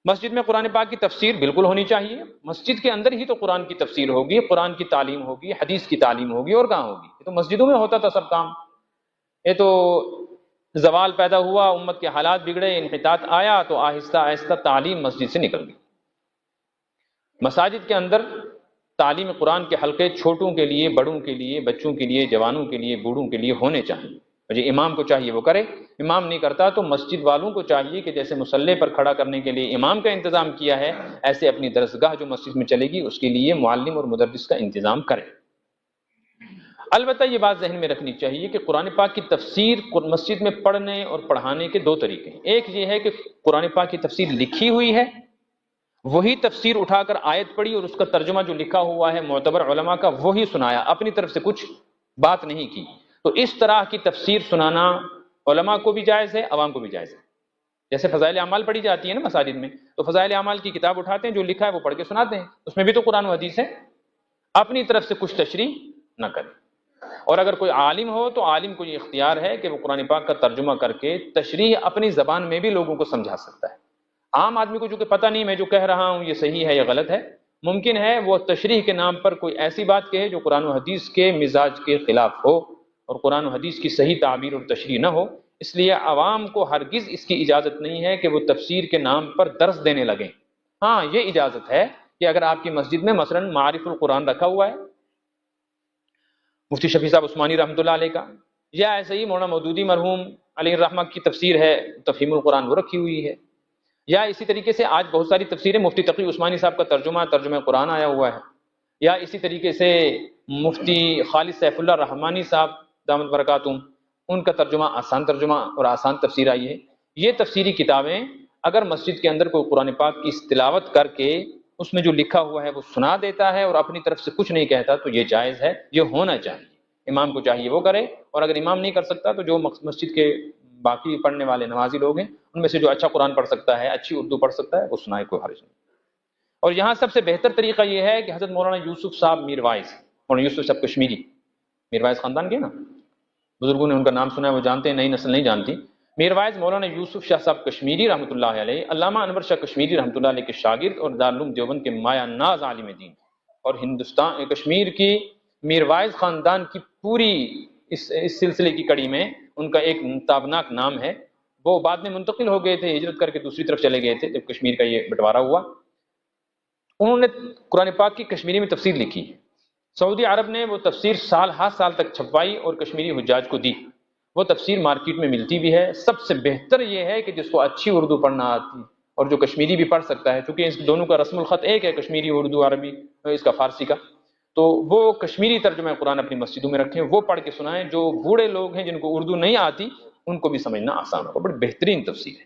مسجد میں قرآن پاک کی تفسیر بالکل ہونی چاہیے، مسجد کے اندر ہی تو قرآن کی تفسیر ہوگی، قرآن کی تعلیم ہوگی، حدیث کی تعلیم ہوگی، اور کہاں ہوگی؟ یہ تو مسجدوں میں ہوتا تھا سب کام۔ یہ تو زوال پیدا ہوا، امت کے حالات بگڑے، انحطاط آیا، تو آہستہ آہستہ تعلیم مسجد سے نکل گئی۔ مساجد کے اندر تعلیم قرآن کے حلقے چھوٹوں کے لیے، بڑوں کے لیے، بچوں کے لیے، جوانوں کے لیے، بوڑھوں کے لیے ہونے چاہیے۔ اور یہ امام کو چاہیے وہ کرے، امام نہیں کرتا تو مسجد والوں کو چاہیے کہ جیسے مصلی پر کھڑا کرنے کے لیے امام کا انتظام کیا ہے، ایسے اپنی درسگاہ جو مسجد میں چلے گی اس کے لیے معلم اور مدرس کا انتظام کریں۔ البتہ یہ بات ذہن میں رکھنی چاہیے کہ قرآن پاک کی تفسیر مسجد میں پڑھنے اور پڑھانے کے دو طریقے ہیں۔ ایک یہ ہے کہ قرآن پاک کی تفسیر لکھی ہوئی ہے، وہی تفسیر اٹھا کر آیت پڑھی اور اس کا ترجمہ جو لکھا ہوا ہے معتبر علماء کا وہی سنایا، اپنی طرف سے کچھ بات نہیں کی۔ تو اس طرح کی تفسیر سنانا علماء کو بھی جائز ہے، عوام کو بھی جائز ہے۔ جیسے فضائل اعمال پڑھی جاتی ہے نا مساجد میں، تو فضائل اعمال کی کتاب اٹھاتے ہیں، جو لکھا ہے وہ پڑھ کے سناتے ہیں، اس میں بھی تو قرآن و حدیث ہے، اپنی طرف سے کچھ تشریح نہ کریں۔ اور اگر کوئی عالم ہو تو عالم کو یہ اختیار ہے کہ وہ قرآن پاک کا ترجمہ کر کے تشریح اپنی زبان میں بھی لوگوں کو سمجھا سکتا ہے۔ عام آدمی کو جو کہ پتہ نہیں میں جو کہہ رہا ہوں یہ صحیح ہے یا غلط ہے، ممکن ہے وہ تشریح کے نام پر کوئی ایسی بات کہے جو قرآن و حدیث کے مزاج کے خلاف ہو اور قرآن و حدیث کی صحیح تعبیر اور تشریح نہ ہو۔ اس لیے عوام کو ہرگز اس کی اجازت نہیں ہے کہ وہ تفسیر کے نام پر درس دینے لگیں۔ ہاں یہ اجازت ہے کہ اگر آپ کی مسجد میں مثلا معارف القرآن رکھا ہوا ہے مفتی شفیع صاحب عثمانی رحمۃ اللہ علیہ کا، یا ایسے ہی مولانا مودودی مرحوم علیہ الرحمہ کی تفسیر ہے تفہیم القرآن وہ رکھی ہوئی ہے، یا اسی طریقے سے آج بہت ساری تفسیریں مفتی تقی عثمانی صاحب کا ترجمہ قرآن آیا ہوا ہے، یا اسی طریقے سے مفتی خالد سیف اللہ رحمانی صاحب دامت برکاتہم ان کا ترجمہ اور آسان تفسیر آئی ہے۔ یہ تفسیری کتابیں اگر مسجد کے اندر کوئی قرآن پاک کی تلاوت کر کے اس میں جو لکھا ہوا ہے وہ سنا دیتا ہے اور اپنی طرف سے کچھ نہیں کہتا تو یہ جائز ہے، یہ ہونا چاہیے۔ امام کو چاہیے وہ کرے، اور اگر امام نہیں کر سکتا تو جو مسجد کے باقی پڑھنے والے نمازی لوگ ہیں ان میں سے جو اچھا قرآن پڑھ سکتا ہے، اچھی اردو پڑھ سکتا ہے وہ سنائے، کوئی حرج نہیں۔ اور یہاں سب سے بہتر طریقہ یہ ہے کہ حضرت مولانا یوسف صاحب میروائز، مولانا یوسف صاحب کشمیری، میروائز خاندان کے نا بزرگوں نے ان کا نام سنا ہے، وہ جانتے ہیں، نئی نسل نہیں جانتی۔ میروائز مولانا یوسف شاہ صاحب کشمیری رحمۃ اللہ علیہ، علامہ انور شاہ کشمیری رحمۃ اللہ علیہ کے شاگرد اور دارالعلوم دیوبند کے مایہ ناز عالم دین، اور ہندوستان کشمیر کی میروائز خاندان کی پوری اس سلسلے کی کڑی میں ان کا ایک تابناک نام ہے۔ وہ بعد میں منتقل ہو گئے تھے، ہجرت کر کے دوسری طرف چلے گئے تھے جب کشمیر کا یہ بٹوارا ہوا۔ انہوں نے قرآن پاک کی کشمیری میں تفسیر لکھی، سعودی عرب نے وہ تفسیر ہر سال تک چھپوائی اور کشمیری حجاج کو دی۔ وہ تفسیر مارکیٹ میں ملتی بھی ہے۔ سب سے بہتر یہ ہے کہ جس کو اچھی اردو پڑھنا آتی اور جو کشمیری بھی پڑھ سکتا ہے، چونکہ اس دونوں کا رسم الخط ایک ہے، کشمیری اردو عربی اس کا فارسی کا، تو وہ کشمیری ترجمہ قرآن اپنی مسجدوں میں رکھیں، وہ پڑھ کے سنائیں۔ جو بوڑھے لوگ ہیں جن کو اردو نہیں آتی ان کو بھی سمجھنا آسان ہوگا، بڑی بہترین تفسیر ہے۔